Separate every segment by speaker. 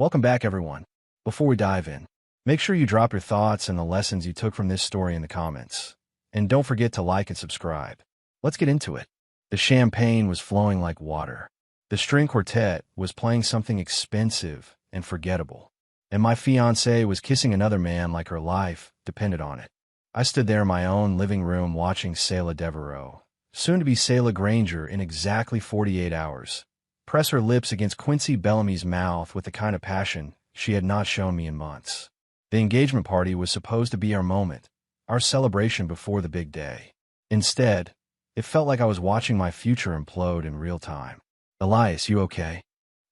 Speaker 1: Welcome back, everyone. Before we dive in, make sure you drop your thoughts and the lessons you took from this story in the comments. And don't forget to like and subscribe. Let's get into it. The champagne was flowing like water. The string quartet was playing something expensive and forgettable. And my fiancée was kissing another man like her life depended on it. I stood there in my own living room watching Selah Devereaux, soon to be Selah Granger in exactly 48 hours, press her lips against Quincy Bellamy's mouth with the kind of passion she had not shown me in months. The engagement party was supposed to be our moment, our celebration before the big day. Instead, it felt like I was watching my future implode in real time. "Elias, you okay?"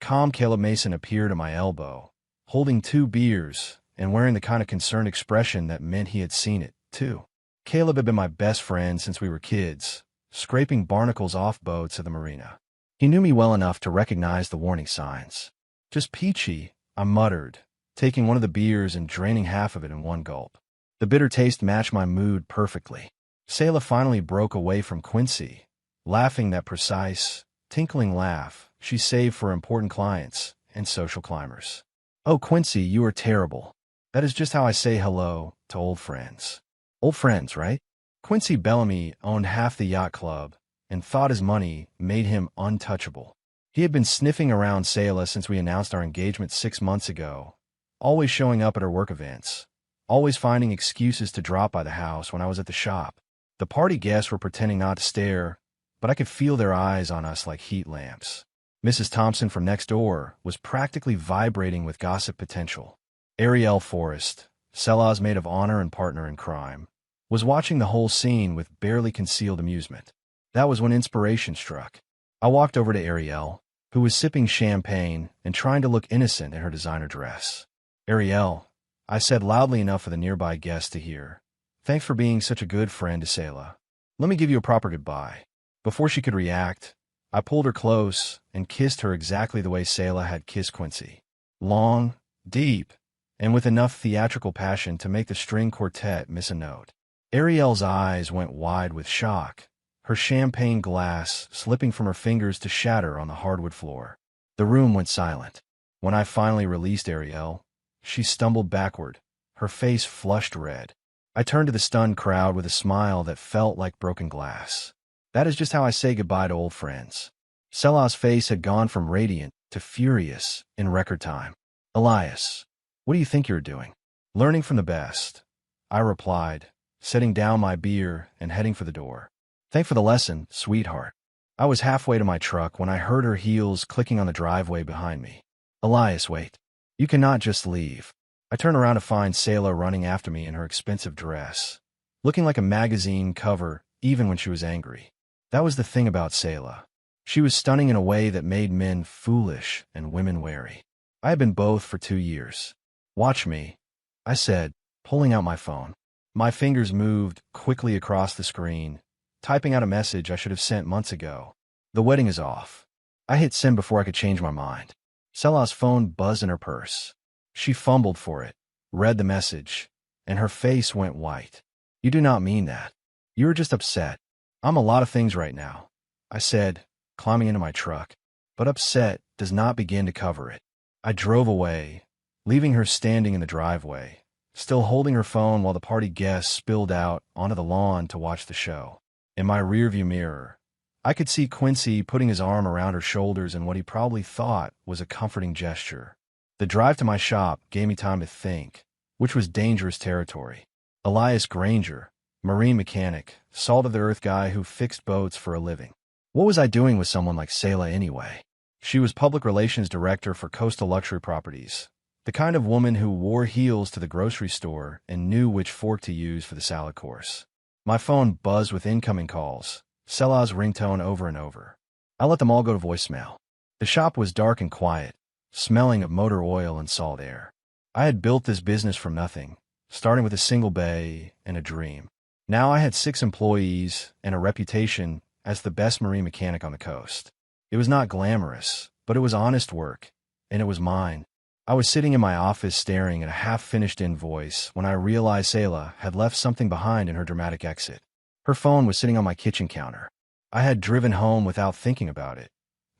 Speaker 1: Calm Caleb Mason appeared at my elbow, holding 2 beers and wearing the kind of concerned expression that meant he had seen it, too. Caleb had been my best friend since we were kids, scraping barnacles off boats at the marina. He knew me well enough to recognize the warning signs. "Just peachy," I muttered, taking one of the beers and draining half of it in one gulp. The bitter taste matched my mood perfectly. Selah finally broke away from Quincy, laughing that precise, tinkling laugh she saved for important clients and social climbers. "Oh, Quincy, you are terrible. That is just how I say hello to old friends." Old friends, right? Quincy Bellamy owned half the yacht club and thought his money made him untouchable. He had been sniffing around Selah since we announced our engagement 6 months ago, always showing up at her work events, always finding excuses to drop by the house when I was at the shop. The party guests were pretending not to stare, but I could feel their eyes on us like heat lamps. Mrs. Thompson from next door was practically vibrating with gossip potential. Ariel Forrest, Selah's maid of honor and partner in crime, was watching the whole scene with barely concealed amusement. That was when inspiration struck. I walked over to Ariel, who was sipping champagne and trying to look innocent in her designer dress. "Ariel," I said loudly enough for the nearby guests to hear, "thanks for being such a good friend to Selah. Let me give you a proper goodbye." Before she could react, I pulled her close and kissed her exactly the way Selah had kissed Quincy. Long, deep, and with enough theatrical passion to make the string quartet miss a note. Ariel's eyes went wide with shock, her champagne glass slipping from her fingers to shatter on the hardwood floor. The room went silent. When I finally released Ariel, she stumbled backward, her face flushed red. I turned to the stunned crowd with a smile that felt like broken glass. That is just how I say goodbye to old friends. Selah's face had gone from radiant to furious in record time. "Elias, what do you think you're doing?" "Learning from the best," I replied, setting down my beer and heading for the door. "Thanks for the lesson, sweetheart." I was halfway to my truck when I heard her heels clicking on the driveway behind me. "Elias, wait. You cannot just leave." I turned around to find Selah running after me in her expensive dress, looking like a magazine cover even when she was angry. That was the thing about Selah. She was stunning in a way that made men foolish and women wary. I had been both for 2 years. "Watch me," I said, pulling out my phone. My fingers moved quickly across the screen, typing out a message I should have sent months ago. "The wedding is off." I hit send before I could change my mind. Selah's phone buzzed in her purse. She fumbled for it, read the message, and her face went white. "You do not mean that. You are just upset." "I'm a lot of things right now," I said, climbing into my truck, "but upset does not begin to cover it." I drove away, leaving her standing in the driveway, still holding her phone while the party guests spilled out onto the lawn to watch the show. In my rearview mirror, I could see Quincy putting his arm around her shoulders in what he probably thought was a comforting gesture. The drive to my shop gave me time to think, which was dangerous territory. Elias Granger, marine mechanic, salt-of-the-earth guy who fixed boats for a living. What was I doing with someone like Selah anyway? She was public relations director for Coastal Luxury Properties, the kind of woman who wore heels to the grocery store and knew which fork to use for the salad course. My phone buzzed with incoming calls, Selah's ringtone over and over. I let them all go to voicemail. The shop was dark and quiet, smelling of motor oil and salt air. I had built this business from nothing, starting with a single bay and a dream. Now I had 6 employees and a reputation as the best marine mechanic on the coast. It was not glamorous, but it was honest work, and it was mine. I was sitting in my office staring at a half-finished invoice when I realized Selah had left something behind in her dramatic exit. Her phone was sitting on my kitchen counter. I had driven home without thinking about it,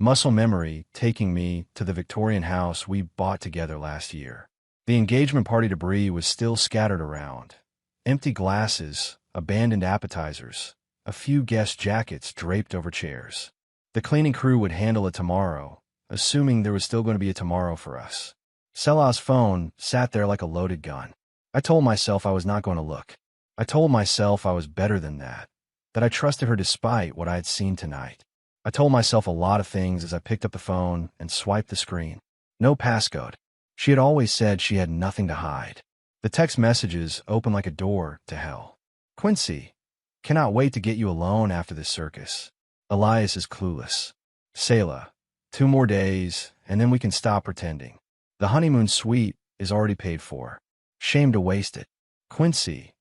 Speaker 1: Muscle memory taking me to the Victorian house we bought together last year. The engagement party debris was still scattered around. Empty glasses, abandoned appetizers, a few guest jackets draped over chairs. The cleaning crew would handle it tomorrow, assuming there was still going to be a tomorrow for us. Selah's phone sat there like a loaded gun. I told myself I was not going to look. I told myself I was better than that I trusted her despite what I had seen tonight. I told myself a lot of things as I picked up the phone and swiped the screen. No passcode. She had always said she had nothing to hide. The text messages opened like a door to hell. Quincy, cannot wait to get you alone after this circus. Elias is clueless. Selah, 2 more days, and then we can stop pretending. The honeymoon suite is already paid for. Shame to waste it. Quincy,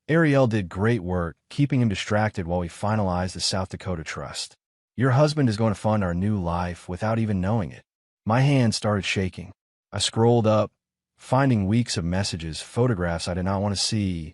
Speaker 1: Ariel did great work keeping him distracted while we finalized the South Dakota trust. Your husband is going to fund our new life without even knowing it. My hand started shaking. I scrolled up, finding weeks of messages, photographs I did not want to see,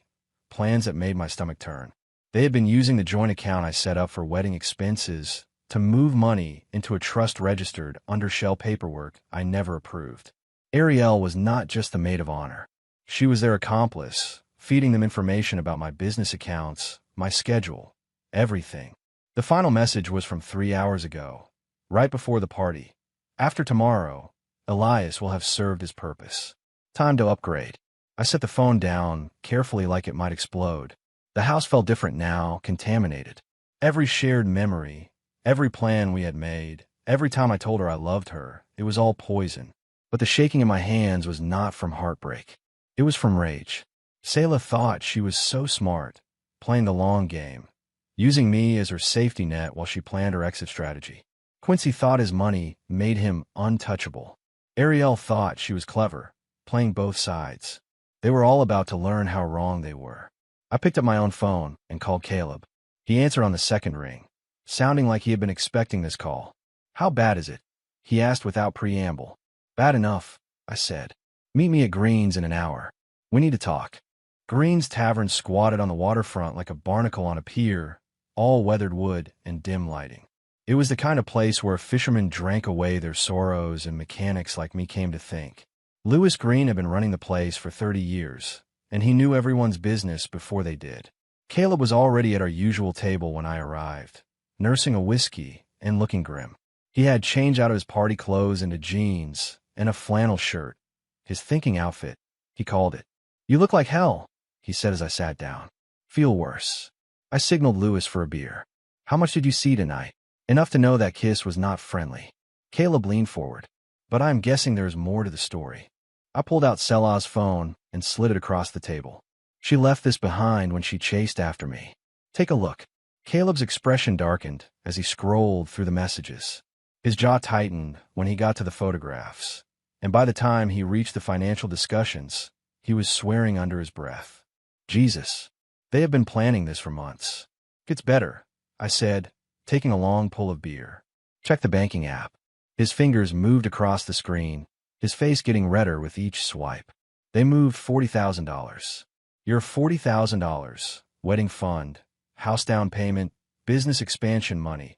Speaker 1: plans that made my stomach turn. They had been using the joint account I set up for wedding expenses to move money into a trust registered under shell paperwork I never approved. Ariel was not just the maid of honor. She was their accomplice, feeding them information about my business accounts, my schedule, everything. The final message was from 3 hours ago, right before the party. After tomorrow, Elias will have served his purpose. Time to upgrade. I set the phone down, carefully like it might explode. The house felt different now, contaminated. Every shared memory, every plan we had made, every time I told her I loved her, it was all poison. But the shaking in my hands was not from heartbreak. It was from rage. Selah thought she was so smart, playing the long game, using me as her safety net while she planned her exit strategy. Quincy thought his money made him untouchable. Ariel thought she was clever, playing both sides. They were all about to learn how wrong they were. I picked up my own phone and called Caleb. He answered on the second ring, sounding like he had been expecting this call. How bad is it? He asked without preamble. Bad enough, I said. Meet me at Green's in an hour. We need to talk. Green's Tavern squatted on the waterfront like a barnacle on a pier, all weathered wood and dim lighting. It was the kind of place where fishermen drank away their sorrows and mechanics like me came to think. Lewis Green had been running the place for 30 years, and he knew everyone's business before they did. Caleb was already at our usual table when I arrived, nursing a whiskey and looking grim. He had changed out of his party clothes into jeans and a flannel shirt, his thinking outfit, he called it. You look like hell, he said as I sat down. Feel worse. I signaled Lewis for a beer. How much did you see tonight? Enough to know that kiss was not friendly. Caleb leaned forward. But I'm guessing there's more to the story. I pulled out Selah's phone and slid it across the table. She left this behind when she chased after me. Take a look. Caleb's expression darkened as he scrolled through the messages. His jaw tightened when he got to the photographs, and by the time he reached the financial discussions, he was swearing under his breath. Jesus. They have been planning this for months. Gets better, I said, taking a long pull of beer. Check the banking app. His fingers moved across the screen, his face getting redder with each swipe. They moved $40,000. Your $40,000, wedding fund, house down payment, business expansion money,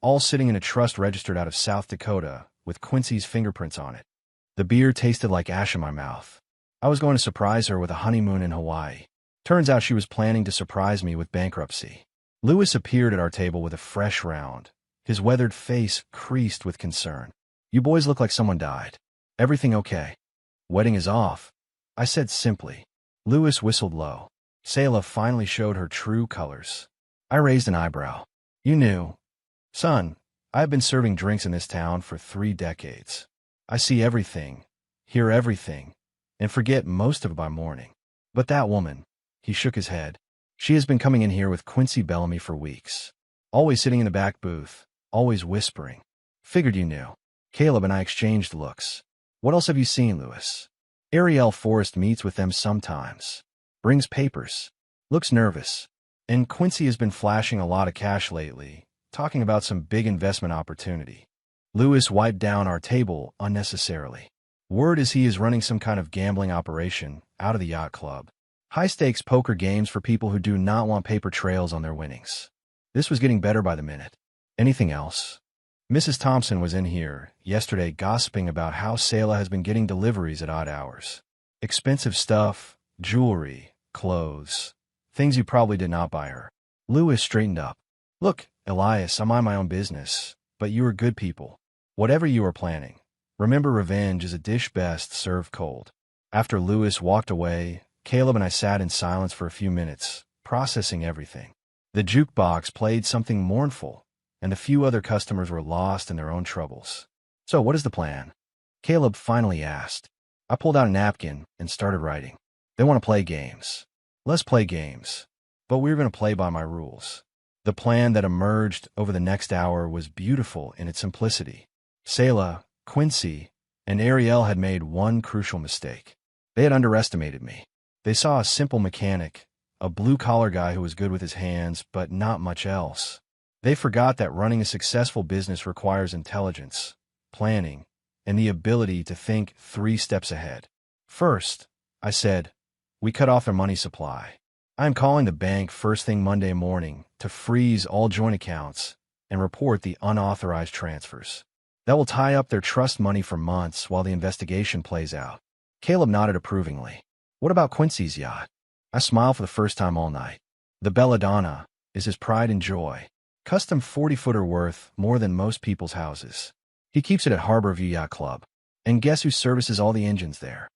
Speaker 1: all sitting in a trust registered out of South Dakota with Quincy's fingerprints on it. The beer tasted like ash in my mouth. I was going to surprise her with a honeymoon in Hawaii. Turns out she was planning to surprise me with bankruptcy. Lewis appeared at our table with a fresh round, his weathered face creased with concern. You boys look like someone died. Everything okay? Wedding is off, I said simply. Lewis whistled low. Selah finally showed her true colors. I raised an eyebrow. You knew. Son, I have been serving drinks in this town for 3 decades. I see everything, hear everything, and forget most of it by morning. But that woman, he shook his head. She has been coming in here with Quincy Bellamy for weeks. Always sitting in the back booth, always whispering. Figured you knew. Caleb and I exchanged looks. What else have you seen, Lewis? Ariel Forrest meets with them sometimes. Brings papers. Looks nervous. And Quincy has been flashing a lot of cash lately, talking about some big investment opportunity. Lewis wiped down our table unnecessarily. Word is he is running some kind of gambling operation out of the yacht club. High-stakes poker games for people who do not want paper trails on their winnings. This was getting better by the minute. Anything else? Mrs. Thompson was in here yesterday gossiping about how Selah has been getting deliveries at odd hours. Expensive stuff, jewelry, clothes, things you probably did not buy her. Lewis straightened up. Look, Elias, I mind my own business, but you are good people. Whatever you are planning, remember revenge is a dish best served cold. After Lewis walked away, Caleb and I sat in silence for a few minutes, processing everything. The jukebox played something mournful, and the few other customers were lost in their own troubles. So what is the plan? Caleb finally asked. I pulled out a napkin and started writing. They want to play games. Let's play games. But we're going to play by my rules. The plan that emerged over the next hour was beautiful in its simplicity. Selah, Quincy, and Ariel had made one crucial mistake. They had underestimated me. They saw a simple mechanic, a blue-collar guy who was good with his hands, but not much else. They forgot that running a successful business requires intelligence, planning, and the ability to think 3 steps ahead. First, I said, we cut off their money supply. I am calling the bank first thing Monday morning to freeze all joint accounts and report the unauthorized transfers. That will tie up their trust money for months while the investigation plays out. Caleb nodded approvingly. What about Quincy's yacht? I smiled for the first time all night. The Belladonna is his pride and joy. Custom 40-footer worth more than most people's houses. He keeps it at Harborview Yacht Club. And guess who services all the engines there?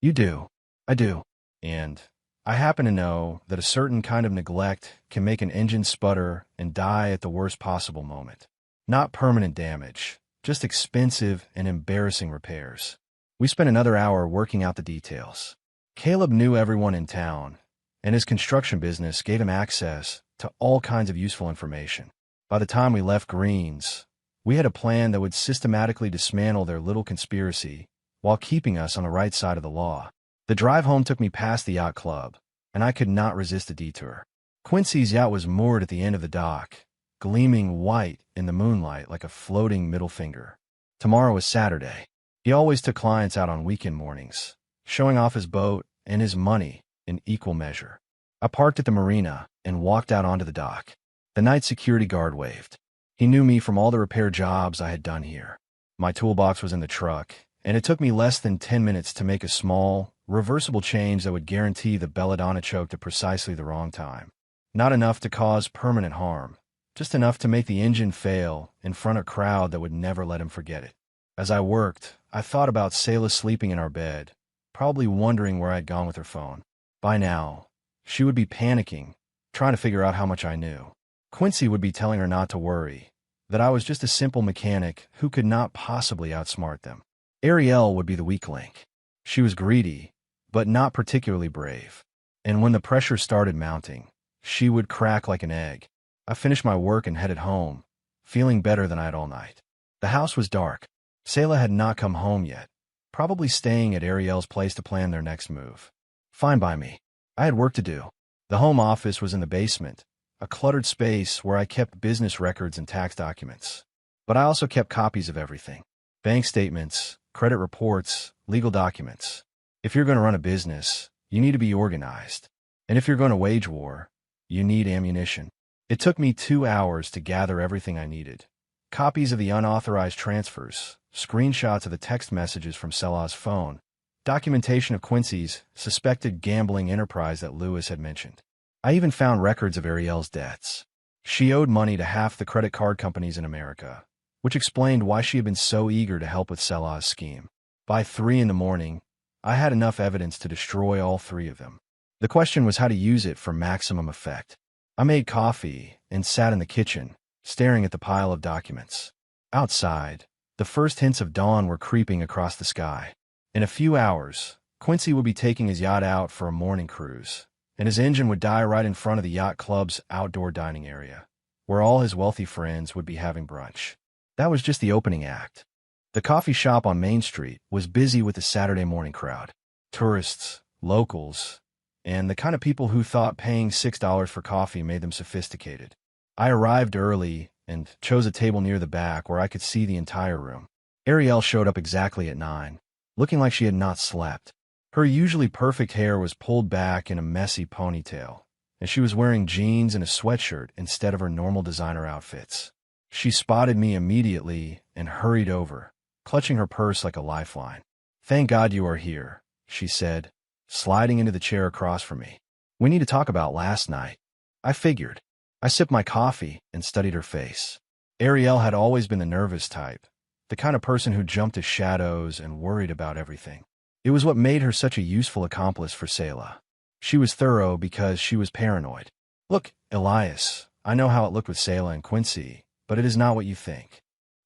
Speaker 1: You do. I do. And I happen to know that a certain kind of neglect can make an engine sputter and die at the worst possible moment. Not permanent damage, just expensive and embarrassing repairs. We spent another hour working out the details. Caleb knew everyone in town, and his construction business gave him access to all kinds of useful information. By the time we left Green's, we had a plan that would systematically dismantle their little conspiracy while keeping us on the right side of the law. The drive home took me past the yacht club, and I could not resist a detour. Quincy's yacht was moored at the end of the dock, gleaming white in the moonlight like a floating middle finger. Tomorrow was Saturday. He always took clients out on weekend mornings, showing off his boat and his money in equal measure. I parked at the marina and walked out onto the dock. The night security guard waved. He knew me from all the repair jobs I had done here. My toolbox was in the truck, and it took me less than 10 minutes to make a small, reversible change that would guarantee the Belladonna choked at precisely the wrong time. Not enough to cause permanent harm, just enough to make the engine fail in front of a crowd that would never let him forget it. As I worked, I thought about Selah sleeping in our bed, probably wondering where I'd gone with her phone. By now, she would be panicking, trying to figure out how much I knew. Quincy would be telling her not to worry, that I was just a simple mechanic who could not possibly outsmart them. Ariel would be the weak link. She was greedy, but not particularly brave. And when the pressure started mounting, she would crack like an egg. I finished my work and headed home, feeling better than I had all night. The house was dark. Selah had not come home yet, probably staying at Ariel's place to plan their next move. Fine by me. I had work to do. The home office was in the basement, a cluttered space where I kept business records and tax documents. But I also kept copies of everything. Bank statements, credit reports, legal documents. If you're going to run a business, you need to be organized. And if you're going to wage war, you need ammunition. It took me 2 hours to gather everything I needed. Copies of the unauthorized transfers, screenshots of the text messages from Selah's phone, documentation of Quincy's suspected gambling enterprise that Lewis had mentioned. I even found records of Ariel's debts. She owed money to half the credit card companies in America, which explained why she had been so eager to help with Selah's scheme. By 3 in the morning, I had enough evidence to destroy all 3 of them. The question was how to use it for maximum effect. I made coffee and sat in the kitchen, staring at the pile of documents. Outside, the first hints of dawn were creeping across the sky. In a few hours, Quincy would be taking his yacht out for a morning cruise, and his engine would die right in front of the yacht club's outdoor dining area, where all his wealthy friends would be having brunch. That was just the opening act. The coffee shop on Main Street was busy with the Saturday morning crowd. Tourists, locals, and the kind of people who thought paying $6 for coffee made them sophisticated. I arrived early and chose a table near the back where I could see the entire room. Ariel showed up exactly at 9, looking like she had not slept. Her usually perfect hair was pulled back in a messy ponytail, and she was wearing jeans and a sweatshirt instead of her normal designer outfits. She spotted me immediately and hurried over, clutching her purse like a lifeline. "Thank God you are here," she said, sliding into the chair across from me. "We need to talk about last night." I figured. I sipped my coffee and studied her face. Ariel had always been the nervous type, the kind of person who jumped to shadows and worried about everything. It was what made her such a useful accomplice for Selah. She was thorough because she was paranoid. "Look, Elias, I know how it looked with Selah and Quincy, but it is not what you think."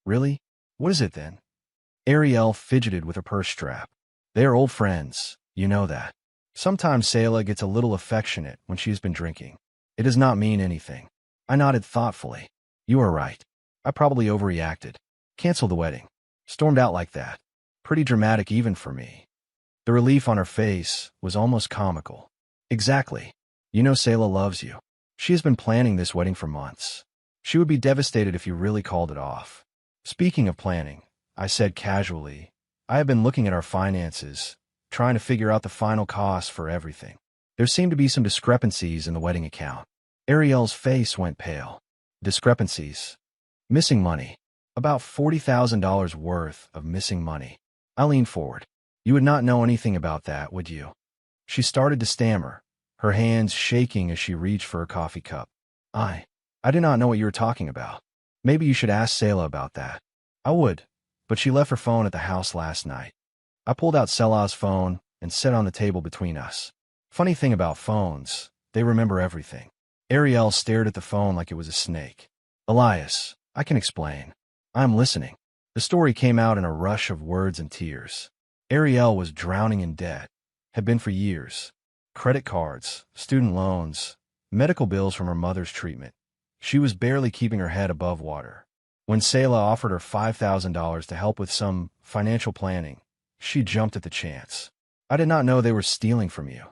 Speaker 1: "Really? What is it then?" Ariel fidgeted with her purse strap. "They are old friends, you know that. Sometimes Selah gets a little affectionate when she's been drinking. It does not mean anything." I nodded thoughtfully. "You are right. I probably overreacted. Cancel the wedding. Stormed out like that. Pretty dramatic even for me." The relief on her face was almost comical. "Exactly. You know Selah loves you. She has been planning this wedding for months. She would be devastated if you really called it off." "Speaking of planning," I said casually, "I have been looking at our finances, trying to figure out the final costs for everything. There seem to be some discrepancies in the wedding account." Ariel's face went pale. "Discrepancies? Missing money. About $40,000 worth of missing money." I leaned forward. "You would not know anything about that, would you?" She started to stammer, her hands shaking as she reached for her coffee cup. I did not know what you were talking about. Maybe you should ask Selah about that." "I would, but she left her phone at the house last night." I pulled out Selah's phone and set it on the table between us. Funny thing about phones, they remember everything. Ariel stared at the phone like it was a snake. "Elias, I can explain. I'm listening." The story came out in a rush of words and tears. Ariel was drowning in debt, had been for years. Credit cards, student loans, medical bills from her mother's treatment. She was barely keeping her head above water. When Selah offered her $5,000 to help with some financial planning, she jumped at the chance. "I did not know they were stealing from you,"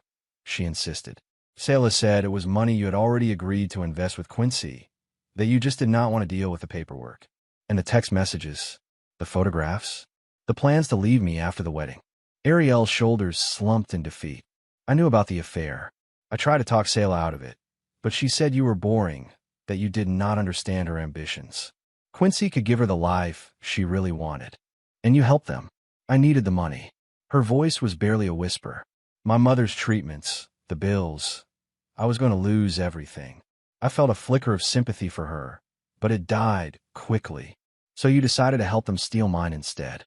Speaker 1: she insisted. "Selah said it was money you had already agreed to invest with Quincy, that you just did not want to deal with the paperwork. And the text messages, the photographs, the plans to leave me after the wedding." Ariel's shoulders slumped in defeat. "I knew about the affair. I tried to talk Selah out of it, but she said you were boring, that you did not understand her ambitions. Quincy could give her the life she really wanted. And you helped them. I needed the money." Her voice was barely a whisper. "My mother's treatments, the bills. I was going to lose everything." I felt a flicker of sympathy for her, but it died quickly. "So you decided to help them steal mine instead."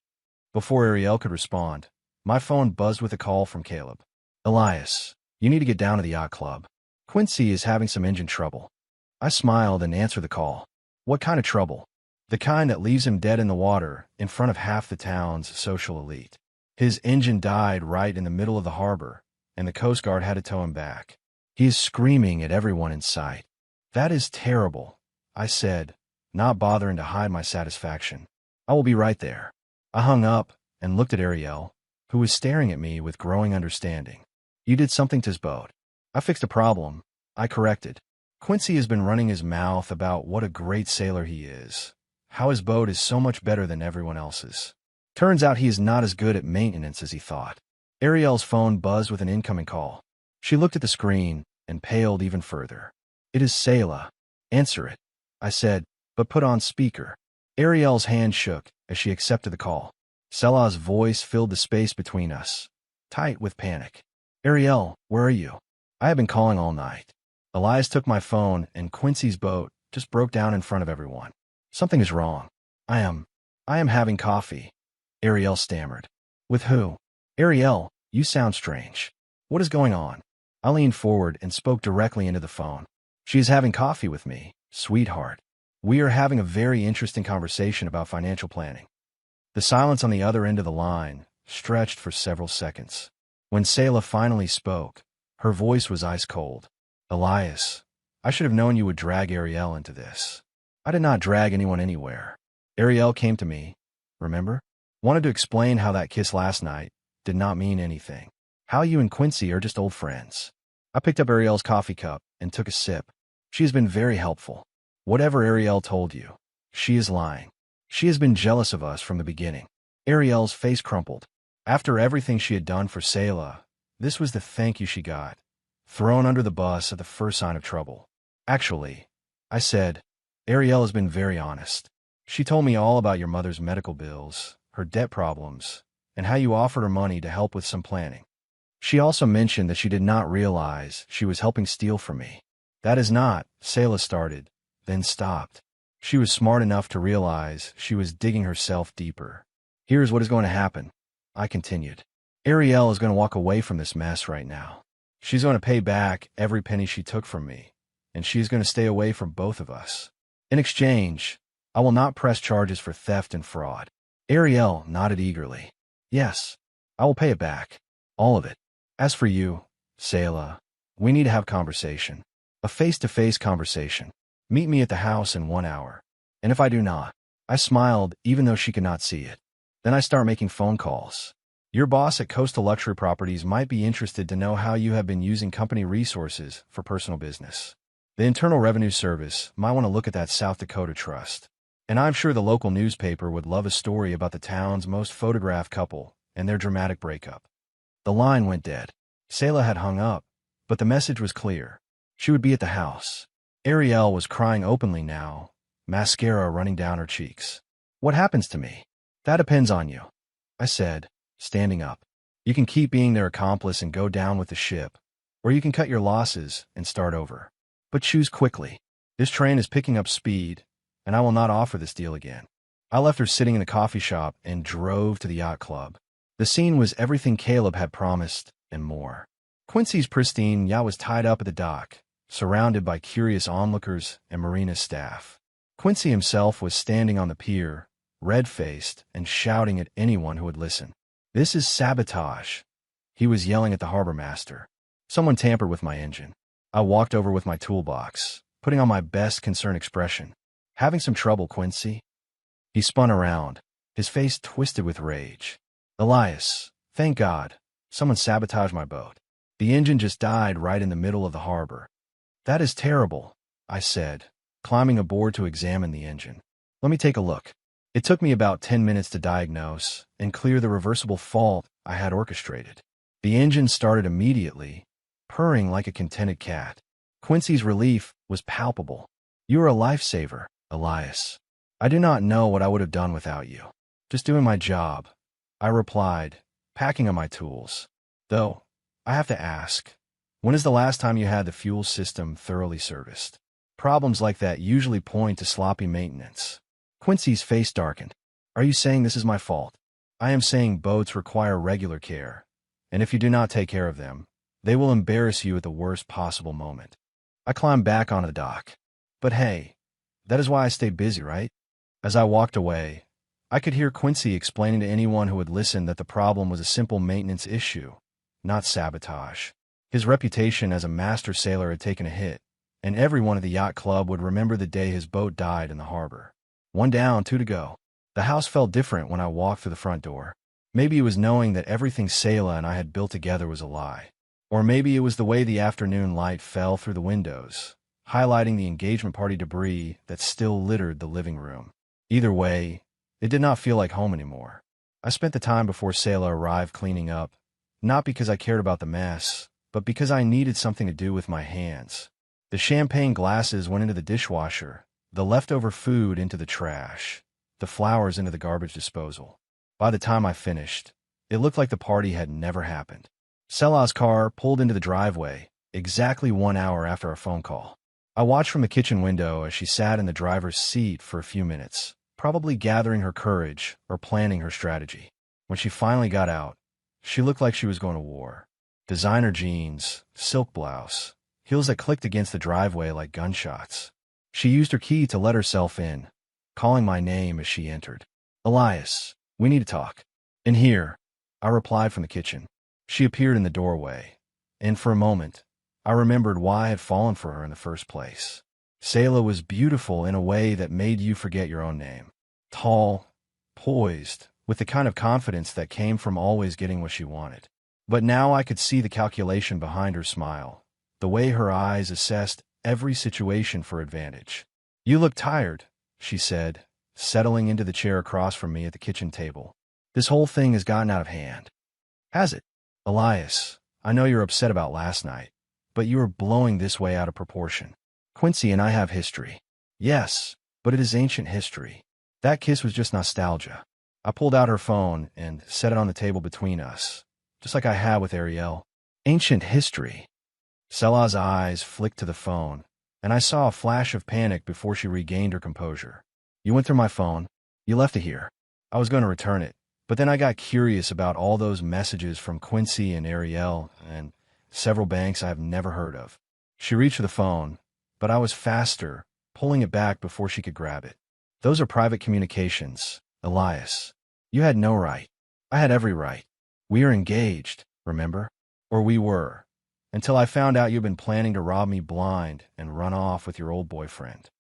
Speaker 1: Before Ariel could respond, my phone buzzed with a call from Caleb. "Elias, you need to get down to the yacht club. Quincy is having some engine trouble." I smiled and answered the call. "What kind of trouble?" "The kind that leaves him dead in the water in front of half the town's social elite. His engine died right in the middle of the harbor, and the Coast Guard had to tow him back. He is screaming at everyone in sight." "That is terrible," I said, not bothering to hide my satisfaction. "I will be right there." I hung up and looked at Ariel, who was staring at me with growing understanding. "You did something to his boat." "I fixed a problem," I corrected. "Quincy has been running his mouth about what a great sailor he is, how his boat is so much better than everyone else's. Turns out he is not as good at maintenance as he thought." Ariel's phone buzzed with an incoming call. She looked at the screen and paled even further. "It is Selah." "Answer it," I said, but put on speaker. Ariel's hand shook as she accepted the call. Selah's voice filled the space between us, tight with panic. "Ariel, where are you? I have been calling all night. Elias took my phone and Quincy's boat just broke down in front of everyone. Something is wrong. I am having coffee." Ariel stammered. "With who?" "Ariel, you sound strange. What is going on?" I leaned forward and spoke directly into the phone. "She is having coffee with me, sweetheart. We are having a very interesting conversation about financial planning." The silence on the other end of the line stretched for several seconds. When Selah finally spoke, her voice was ice cold. "Elias, I should have known you would drag Ariel into this." "I did not drag anyone anywhere. Ariel came to me, remember? Wanted to explain how that kiss last night did not mean anything. How you and Quincy are just old friends." I picked up Ariel's coffee cup and took a sip. "She has been very helpful. Whatever Ariel told you, she is lying. She has been jealous of us from the beginning." Ariel's face crumpled. After everything she had done for Selah, this was the thank you she got, thrown under the bus at the first sign of trouble. "Actually," I said, Ariel has been very honest. She told me all about your mother's medical bills, her debt problems, and how you offered her money to help with some planning. She also mentioned that she did not realize she was helping steal from me. That is not, Selah started, then stopped. She was smart enough to realize she was digging herself deeper. Here's what is going to happen, I continued. Ariel is going to walk away from this mess right now. She's going to pay back every penny she took from me, and she is going to stay away from both of us. In exchange, I will not press charges for theft and fraud. Ariel nodded eagerly. Yes, I will pay it back. All of it. As for you, Selah, we need to have conversation. A face-to-face conversation. Meet me at the house in 1 hour. And if I do not, I smiled even though she could not see it. Then I start making phone calls. Your boss at Coastal Luxury Properties might be interested to know how you have been using company resources for personal business. The Internal Revenue Service might want to look at that South Dakota trust. And I'm sure the local newspaper would love a story about the town's most photographed couple and their dramatic breakup. The line went dead. Selah had hung up, but the message was clear. She would be at the house. Ariel was crying openly now, mascara running down her cheeks. What happens to me? That depends on you, I said, standing up. You can keep being their accomplice and go down with the ship, or you can cut your losses and start over. But choose quickly. This train is picking up speed, and I will not offer this deal again. I left her sitting in the coffee shop and drove to the yacht club. The scene was everything Caleb had promised and more. Quincy's pristine yacht was tied up at the dock, surrounded by curious onlookers and marina staff. Quincy himself was standing on the pier, red-faced and shouting at anyone who would listen. This is sabotage, he was yelling at the harbor master. Someone tampered with my engine. I walked over with my toolbox, putting on my best concerned expression. Having some trouble, Quincy? He spun around, his face twisted with rage. Elias, thank God, someone sabotaged my boat. The engine just died right in the middle of the harbor. That is terrible, I said, climbing aboard to examine the engine. Let me take a look. It took me about 10 minutes to diagnose and clear the reversible fault I had orchestrated. The engine started immediately, purring like a contented cat. Quincy's relief was palpable. You are a lifesaver, Elias. I do not know what I would have done without you. Just doing my job, I replied, packing up my tools. Though, I have to ask, when is the last time you had the fuel system thoroughly serviced? Problems like that usually point to sloppy maintenance. Quincy's face darkened. Are you saying this is my fault? I am saying boats require regular care, and if you do not take care of them, they will embarrass you at the worst possible moment. I climbed back onto the dock. But hey, that is why I stay busy, right? As I walked away, I could hear Quincy explaining to anyone who would listen that the problem was a simple maintenance issue, not sabotage. His reputation as a master sailor had taken a hit, and everyone at the yacht club would remember the day his boat died in the harbor. 1 down, 2 to go. The house felt different when I walked through the front door. Maybe it was knowing that everything Selah and I had built together was a lie. Or maybe it was the way the afternoon light fell through the windows, highlighting the engagement party debris that still littered the living room. Either way, it did not feel like home anymore. I spent the time before Selah arrived cleaning up, not because I cared about the mess, but because I needed something to do with my hands. The champagne glasses went into the dishwasher, the leftover food into the trash, the flowers into the garbage disposal. By the time I finished, it looked like the party had never happened. Selah's car pulled into the driveway, exactly 1 hour after our phone call. I watched from the kitchen window as she sat in the driver's seat for a few minutes, probably gathering her courage or planning her strategy. When she finally got out, she looked like she was going to war. Designer jeans, silk blouse, heels that clicked against the driveway like gunshots. She used her key to let herself in, calling my name as she entered. Elias, we need to talk. In here, I replied from the kitchen. She appeared in the doorway, and for a moment, I remembered why I had fallen for her in the first place. Selah was beautiful in a way that made you forget your own name. Tall, poised, with the kind of confidence that came from always getting what she wanted. But now I could see the calculation behind her smile, the way her eyes assessed every situation for advantage. You look tired, she said, settling into the chair across from me at the kitchen table. This whole thing has gotten out of hand. Has it? Elias, I know you're upset about last night, but you are blowing this way out of proportion. Quincy and I have history. Yes, but it is ancient history. That kiss was just nostalgia. I pulled out her phone and set it on the table between us, just like I had with Ariel. Ancient history. Selah's eyes flicked to the phone, and I saw a flash of panic before she regained her composure. You went through my phone. You left it here. I was going to return it, but then I got curious about all those messages from Quincy and Ariel and several banks I have never heard of. She reached for the phone, but I was faster, pulling it back before she could grab it. Those are private communications, Elias. You had no right. I had every right. We are engaged, remember? Or we were, until I found out you've been planning to rob me blind and run off with your old boyfriend.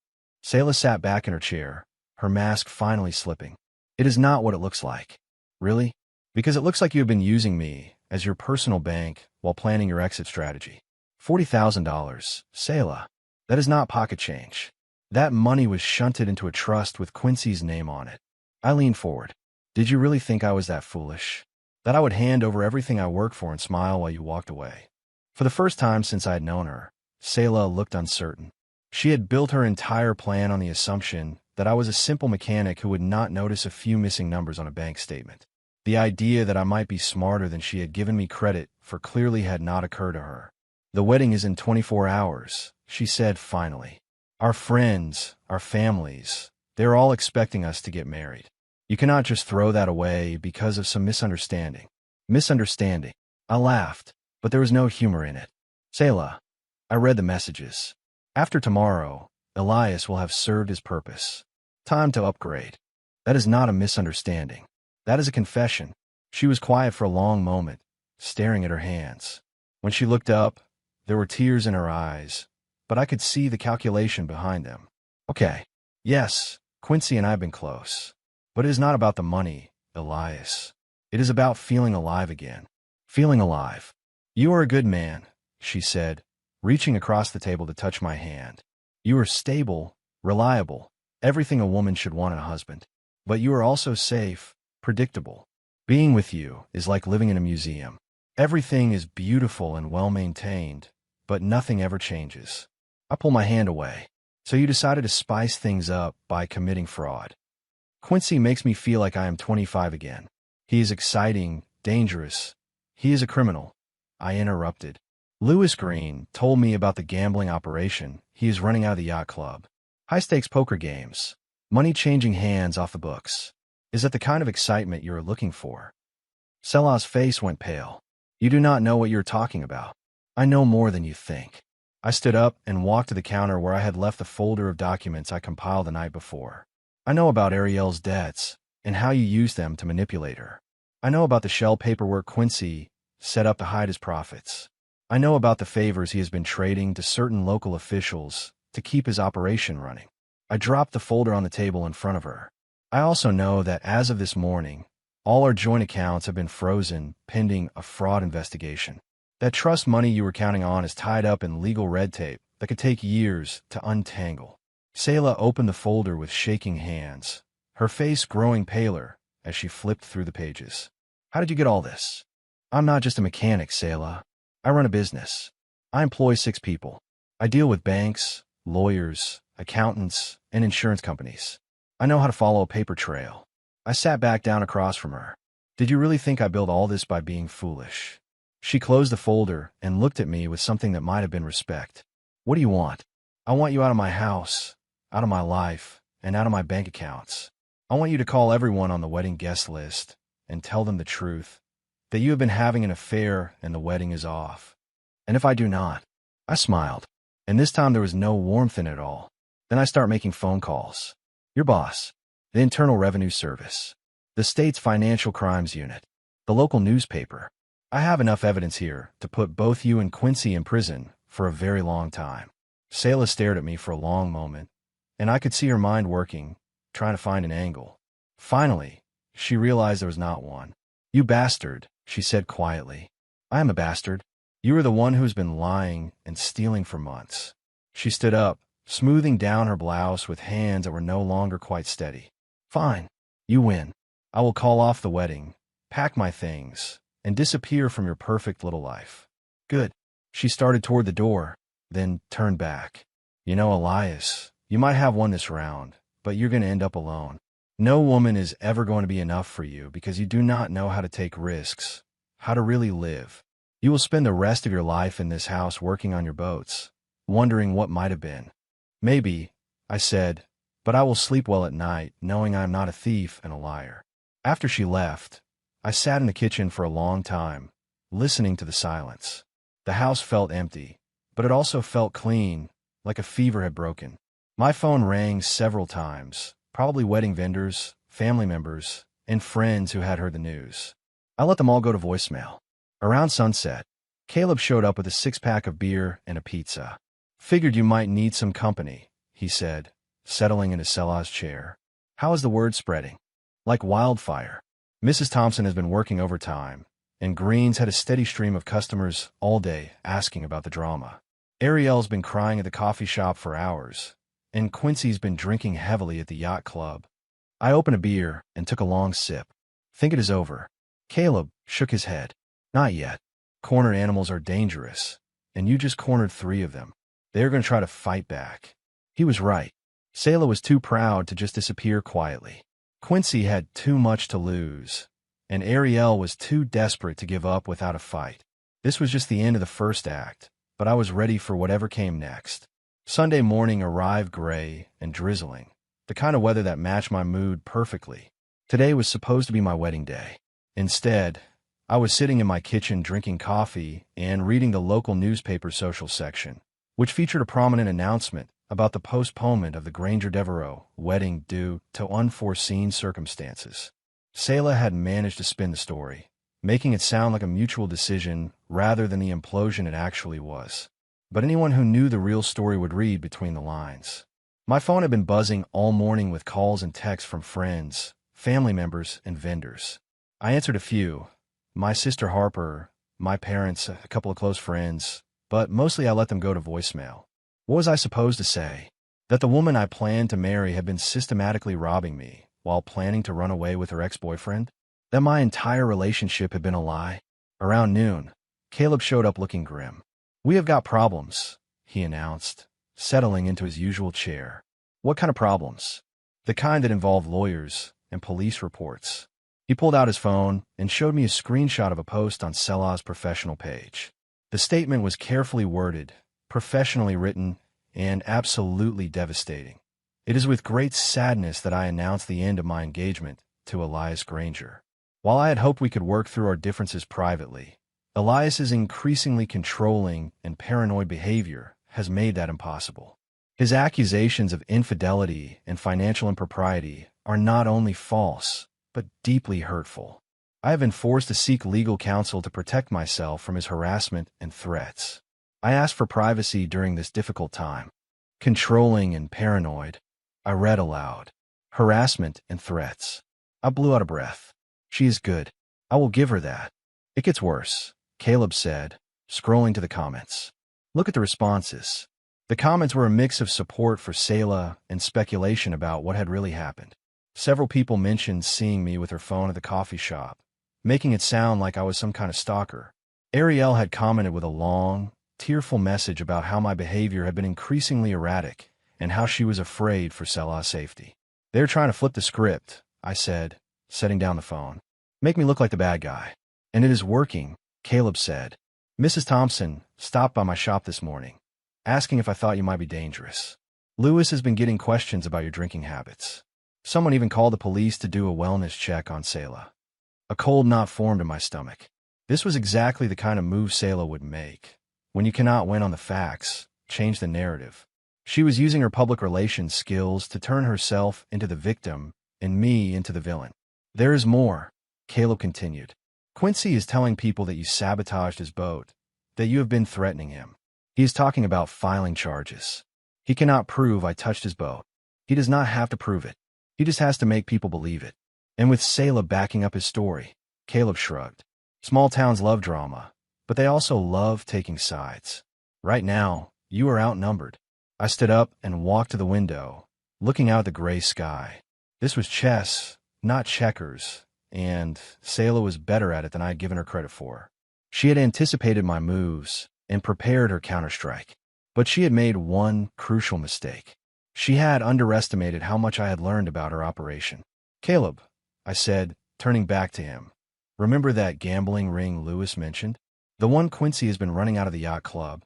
Speaker 1: Selah sat back in her chair, her mask finally slipping. It is not what it looks like. Really? Because it looks like you have been using me as your personal bank while planning your exit strategy. $40,000, Selah. That is not pocket change. That money was shunted into a trust with Quincy's name on it. I leaned forward. Did you really think I was that foolish? That I would hand over everything I worked for and smile while you walked away? For the first time since I had known her, Selah looked uncertain. She had built her entire plan on the assumption that I was a simple mechanic who would not notice a few missing numbers on a bank statement. The idea that I might be smarter than she had given me credit for clearly had not occurred to her. The wedding is in 24 hours, she said finally. Our friends, our families, they're all expecting us to get married. You cannot just throw that away because of some misunderstanding. Misunderstanding. I laughed, but there was no humor in it. Selah, I read the messages. After tomorrow, Elias will have served his purpose. Time to upgrade. That is not a misunderstanding. That is a confession. She was quiet for a long moment, staring at her hands. When she looked up, there were tears in her eyes, but I could see the calculation behind them. Okay. Yes, Quincy and I have been close. But it is not about the money, Elias. It is about feeling alive again. Feeling alive. You are a good man, she said, reaching across the table to touch my hand. You are stable, reliable, everything a woman should want in a husband. But you are also safe, predictable. Being with you is like living in a museum. Everything is beautiful and well-maintained, but nothing ever changes. I pull my hand away. So you decided to spice things up by committing fraud. Quincy makes me feel like I am 25 again. He is exciting, dangerous. He is a criminal. I interrupted. Lewis Green told me about the gambling operation he is running out of the yacht club. High-stakes poker games. Money changing hands off the books. Is that the kind of excitement you are looking for? Selah's face went pale. You do not know what you are talking about. I know more than you think. I stood up and walked to the counter where I had left the folder of documents I compiled the night before. I know about Ariel's debts and how you used them to manipulate her. I know about the shell paperwork Quincy set up to hide his profits. I know about the favors he has been trading to certain local officials to keep his operation running. I dropped the folder on the table in front of her. I also know that as of this morning, all our joint accounts have been frozen pending a fraud investigation. That trust money you were counting on is tied up in legal red tape that could take years to untangle. Selah opened the folder with shaking hands, her face growing paler as she flipped through the pages. How did you get all this? I'm not just a mechanic, Selah. I run a business. I employ 6 people. I deal with banks, lawyers, accountants, and insurance companies. I know how to follow a paper trail. I sat back down across from her. Did you really think I built all this by being foolish? She closed the folder and looked at me with something that might have been respect. What do you want? I want you out of my house, out of my life, and out of my bank accounts. I want you to call everyone on the wedding guest list and tell them the truth, that you have been having an affair and the wedding is off. And if I do not? I smiled, and this time there was no warmth in it at all. Then I start making phone calls. Your boss, the Internal Revenue Service, the state's Financial Crimes Unit, the local newspaper. I have enough evidence here to put both you and Quincy in prison for a very long time. Selah stared at me for a long moment, and I could see her mind working, trying to find an angle. Finally, she realized there was not one. You bastard, she said quietly. I am a bastard. You are the one who has been lying and stealing for months. She stood up, smoothing down her blouse with hands that were no longer quite steady. Fine. You win. I will call off the wedding, pack my things, and disappear from your perfect little life. Good. She started toward the door, then turned back. You know, Elias, You might have won this round, but you're going to end up alone. No woman is ever going to be enough for you because you do not know how to take risks, how to really live. You will spend the rest of your life in this house working on your boats, wondering what might have been. Maybe, I said, but I will sleep well at night knowing I am not a thief and a liar. After she left, I sat in the kitchen for a long time, listening to the silence. The house felt empty, but it also felt clean, like a fever had broken. My phone rang several times, probably wedding vendors, family members, and friends who had heard the news. I let them all go to voicemail. Around sunset, Caleb showed up with a six-pack of beer and a pizza. Figured you might need some company, he said, settling into Selah's chair. How is the word spreading? Like wildfire. Mrs. Thompson has been working overtime, and Green's had a steady stream of customers all day asking about the drama. Ariel's been crying at the coffee shop for hours, and Quincy's been drinking heavily at the yacht club. I opened a beer and took a long sip. Think it is over. Caleb shook his head. Not yet. Cornered animals are dangerous, and you just cornered 3 of them. They are going to try to fight back. He was right. Selah was too proud to just disappear quietly. Quincy had too much to lose, and Ariel was too desperate to give up without a fight. This was just the end of the first act, but I was ready for whatever came next. Sunday morning arrived gray and drizzling, the kind of weather that matched my mood perfectly. Today was supposed to be my wedding day. Instead, I was sitting in my kitchen drinking coffee and reading the local newspaper social section, which featured a prominent announcement about the postponement of the Granger-Devereaux wedding due to unforeseen circumstances. Selah had managed to spin the story, making it sound like a mutual decision rather than the implosion it actually was. But anyone who knew the real story would read between the lines. My phone had been buzzing all morning with calls and texts from friends, family members, and vendors. I answered a few. My sister Harper, my parents, a couple of close friends, but mostly I let them go to voicemail. What was I supposed to say? That the woman I planned to marry had been systematically robbing me while planning to run away with her ex-boyfriend? That my entire relationship had been a lie? Around noon, Caleb showed up looking grim. We have got problems, he announced, settling into his usual chair. What kind of problems? The kind that involve lawyers and police reports. He pulled out his phone and showed me a screenshot of a post on Selah's professional page. The statement was carefully worded, professionally written, and absolutely devastating. It is with great sadness that I announce the end of my engagement to Elias Granger. While I had hoped we could work through our differences privately, Elias's increasingly controlling and paranoid behavior has made that impossible. His accusations of infidelity and financial impropriety are not only false, but deeply hurtful. I have been forced to seek legal counsel to protect myself from his harassment and threats. I asked for privacy during this difficult time. Controlling and paranoid. I read aloud. Harassment and threats. I blew out a breath. She is good. I will give her that. It gets worse, Caleb said, scrolling to the comments. Look at the responses. The comments were a mix of support for Selah and speculation about what had really happened. Several people mentioned seeing me with her phone at the coffee shop, making it sound like I was some kind of stalker. Ariel had commented with a long, tearful message about how my behavior had been increasingly erratic and how she was afraid for Selah's safety. They're trying to flip the script, I said, setting down the phone. Make me look like the bad guy. And it is working, Caleb said. Mrs. Thompson stopped by my shop this morning, asking if I thought you might be dangerous. Lewis has been getting questions about your drinking habits. Someone even called the police to do a wellness check on Selah. A cold knot formed in my stomach. This was exactly the kind of move Selah would make. When you cannot win on the facts, change the narrative. She was using her public relations skills to turn herself into the victim and me into the villain. There is more, Caleb continued. Quincy is telling people that you sabotaged his boat, that you have been threatening him. He is talking about filing charges. He cannot prove I touched his boat. He does not have to prove it. He just has to make people believe it. And with Selah backing up his story, Caleb shrugged. Small towns love drama, but they also love taking sides. Right now, you are outnumbered. I stood up and walked to the window, looking out at the gray sky. This was chess, not checkers, and Selah was better at it than I had given her credit for. She had anticipated my moves and prepared her counterstrike. But she had made one crucial mistake. She had underestimated how much I had learned about her operation. "Caleb," I said, turning back to him. "Remember that gambling ring Lewis mentioned? The one Quincy has been running out of the yacht club?"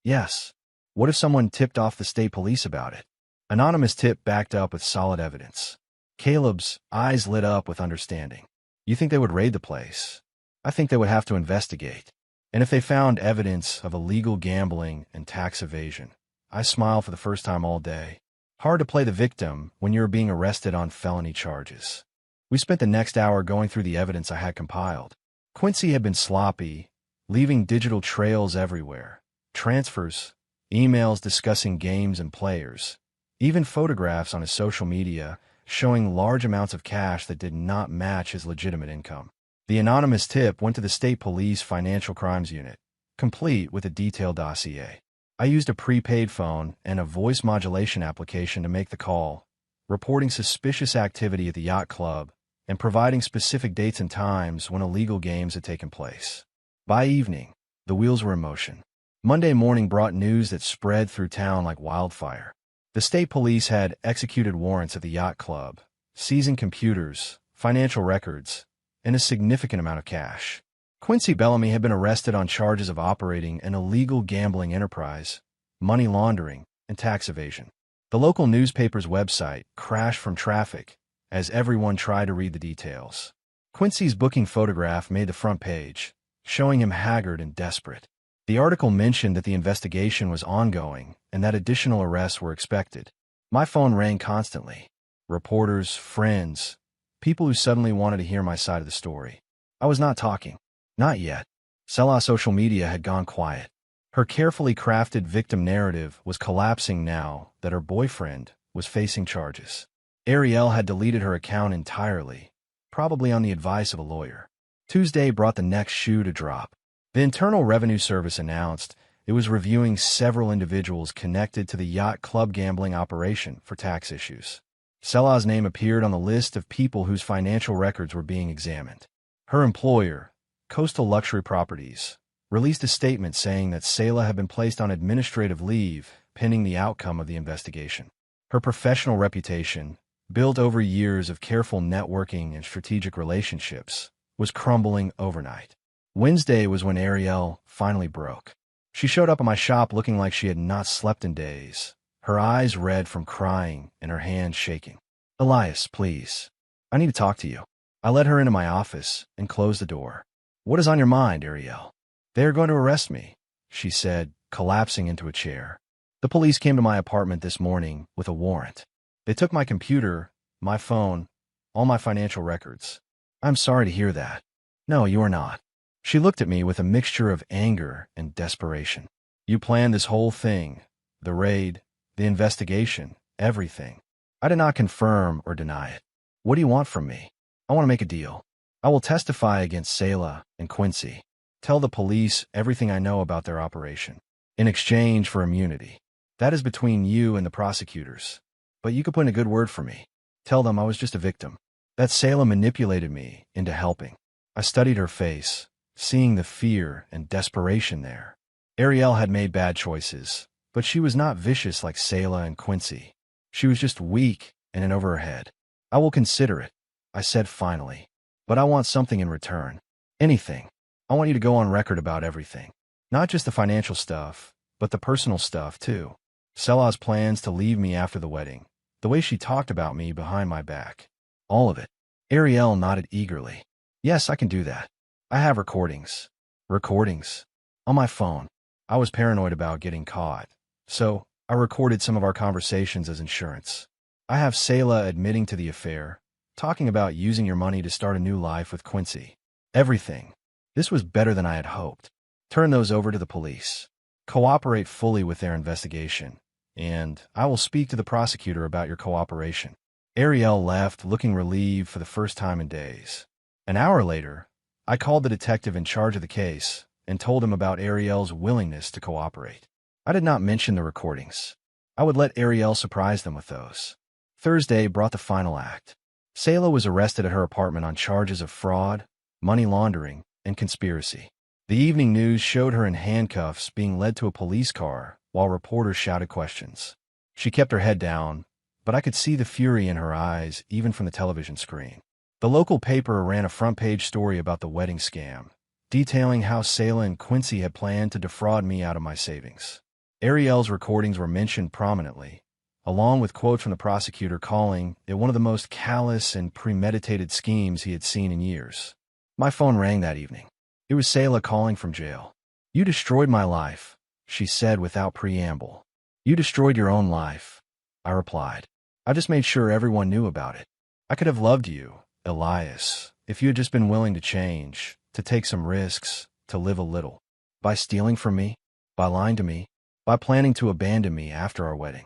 Speaker 1: "Yes." "What if someone tipped off the state police about it?" Anonymous tip backed up with solid evidence. Caleb's eyes lit up with understanding. "You think they would raid the place?" "I think they would have to investigate. And if they found evidence of illegal gambling and tax evasion." I smiled for the first time all day. Hard to play the victim when you're being arrested on felony charges. We spent the next hour going through the evidence I had compiled. Quincy had been sloppy, leaving digital trails everywhere. Transfers, emails discussing games and players, even photographs on his social media showing large amounts of cash that did not match his legitimate income. The anonymous tip went to the state police financial crimes unit, complete with a detailed dossier. I used a prepaid phone and a voice modulation application to make the call, reporting suspicious activity at the yacht club and providing specific dates and times when illegal games had taken place. By evening, the wheels were in motion. Monday morning brought news that spread through town like wildfire. The state police had executed warrants at the yacht club, seizing computers, financial records, and a significant amount of cash. Quincy Bellamy had been arrested on charges of operating an illegal gambling enterprise, money laundering, and tax evasion. The local newspaper's website crashed from traffic as everyone tried to read the details. Quincy's booking photograph made the front page, showing him haggard and desperate. The article mentioned that the investigation was ongoing and that additional arrests were expected. My phone rang constantly. Reporters, friends, people who suddenly wanted to hear my side of the story. I was not talking. Not yet. Selah's social media had gone quiet. Her carefully crafted victim narrative was collapsing now that her boyfriend was facing charges. Ariel had deleted her account entirely, probably on the advice of a lawyer. Tuesday brought the next shoe to drop. The Internal Revenue Service announced it was reviewing several individuals connected to the yacht club gambling operation for tax issues. Selah's name appeared on the list of people whose financial records were being examined. Her employer, Coastal Luxury Properties, released a statement saying that Selah had been placed on administrative leave pending the outcome of the investigation. Her professional reputation, built over years of careful networking and strategic relationships, was crumbling overnight. Wednesday was when Ariel finally broke. She showed up at my shop looking like she had not slept in days, her eyes red from crying and her hands shaking. "Elias, please. I need to talk to you." I led her into my office and closed the door. "What is on your mind, Ariel?" "They are going to arrest me," she said, collapsing into a chair. "The police came to my apartment this morning with a warrant. They took my computer, my phone, all my financial records." "I'm sorry to hear that." "No, you are not." She looked at me with a mixture of anger and desperation. "You planned this whole thing, the raid, the investigation, everything." I did not confirm or deny it. "What do you want from me?" "I want to make a deal. I will testify against Selah and Quincy. Tell the police everything I know about their operation, in exchange for immunity. That is between you and the prosecutors. But you could put in a good word for me. Tell them I was just a victim, that Selah manipulated me into helping." I studied her face, seeing the fear and desperation there. Ariel had made bad choices, but she was not vicious like Selah and Quincy. She was just weak and in over her head. "I will consider it," I said finally. "But I want something in return. Anything. I want you to go on record about everything. Not just the financial stuff, but the personal stuff, too. Selah's plans to leave me after the wedding. The way she talked about me behind my back. All of it." Ariel nodded eagerly. "Yes, I can do that. I have recordings." "Recordings?" "On my phone. I was paranoid about getting caught, so I recorded some of our conversations as insurance. I have Selah admitting to the affair, talking about using your money to start a new life with Quincy. Everything. This was better than I had hoped. Turn those over to the police. Cooperate fully with their investigation, and I will speak to the prosecutor about your cooperation." Ariel left, looking relieved for the first time in days. An hour later, I called the detective in charge of the case and told him about Ariel's willingness to cooperate. I did not mention the recordings. I would let Ariel surprise them with those. Thursday brought the final act. Selah was arrested at her apartment on charges of fraud, money laundering, and conspiracy. The evening news showed her in handcuffs being led to a police car while reporters shouted questions. She kept her head down, but I could see the fury in her eyes even from the television screen. The local paper ran a front-page story about the wedding scam, detailing how Selah and Quincy had planned to defraud me out of my savings. Ariel's recordings were mentioned prominently, along with quotes from the prosecutor calling it one of the most callous and premeditated schemes he had seen in years. My phone rang that evening. It was Selah calling from jail. "You destroyed my life," she said without preamble. "You destroyed your own life," I replied. "I just made sure everyone knew about it. I could have loved you, Elias, if you had just been willing to change, to take some risks, to live a little. By stealing from me, by lying to me, by planning to abandon me after our wedding."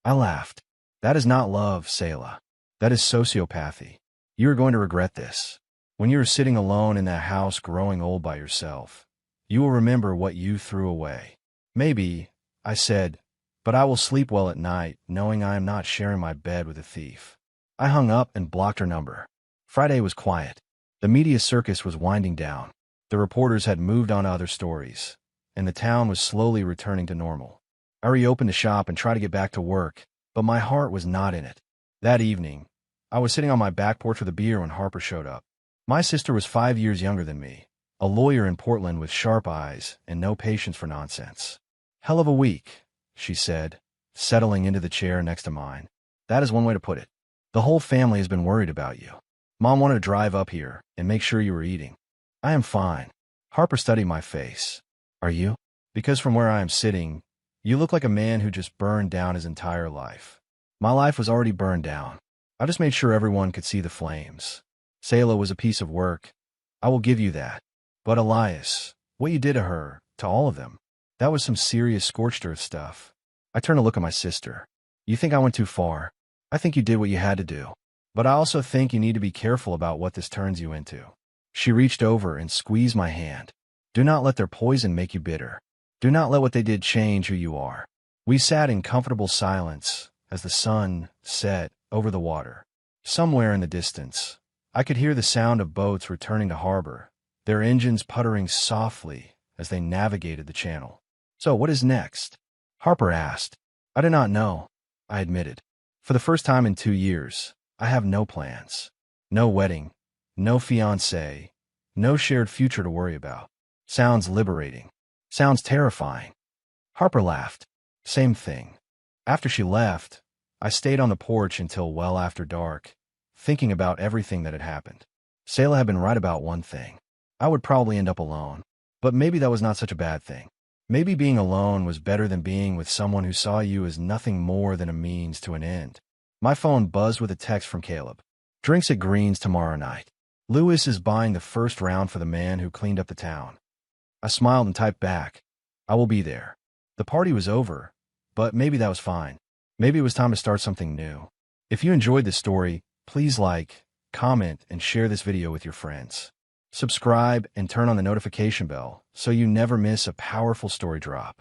Speaker 1: I laughed. "That is not love, Selah. That is sociopathy. You are going to regret this. When you are sitting alone in that house growing old by yourself, you will remember what you threw away." "Maybe," I said, "but I will sleep well at night knowing I am not sharing my bed with a thief." I hung up and blocked her number. Friday was quiet. The media circus was winding down. The reporters had moved on to other stories, and the town was slowly returning to normal. I reopened the shop and tried to get back to work, but my heart was not in it. That evening, I was sitting on my back porch with a beer when Harper showed up. My sister was 5 years younger than me, a lawyer in Portland with sharp eyes and no patience for nonsense. "Hell of a week," she said, settling into the chair next to mine. "That is one way to put it. The whole family has been worried about you. Mom wanted to drive up here and make sure you were eating." "I am fine." Harper studied my face. "Are you?" "Because from where I am sitting, you look like a man who just burned down his entire life." "My life was already burned down. I just made sure everyone could see the flames. Selah was a piece of work. I will give you that. But Elias, what you did to her, to all of them, that was some serious scorched earth stuff." I turned to look at my sister. "You think I went too far? I think you did what you had to do. But I also think you need to be careful about what this turns you into." She reached over and squeezed my hand. "Do not let their poison make you bitter. Do not let what they did change who you are." We sat in comfortable silence as the sun set over the water. Somewhere in the distance, I could hear the sound of boats returning to harbor, their engines puttering softly as they navigated the channel. "So what is next?" Harper asked. "I do not know," I admitted. "For the first time in 2 years, I have no plans. No wedding, no fiancé, no shared future to worry about." "Sounds liberating. Sounds terrifying." Harper laughed. "Same thing." After she left, I stayed on the porch until well after dark, thinking about everything that had happened. Selah had been right about one thing. I would probably end up alone. But maybe that was not such a bad thing. Maybe being alone was better than being with someone who saw you as nothing more than a means to an end. My phone buzzed with a text from Caleb. "Drinks at Green's tomorrow night. Lewis is buying the first round for the man who cleaned up the town." I smiled and typed back, "I will be there." The party was over, but maybe that was fine. Maybe it was time to start something new. If you enjoyed this story, please like, comment, and share this video with your friends. Subscribe and turn on the notification bell so you never miss a powerful story drop.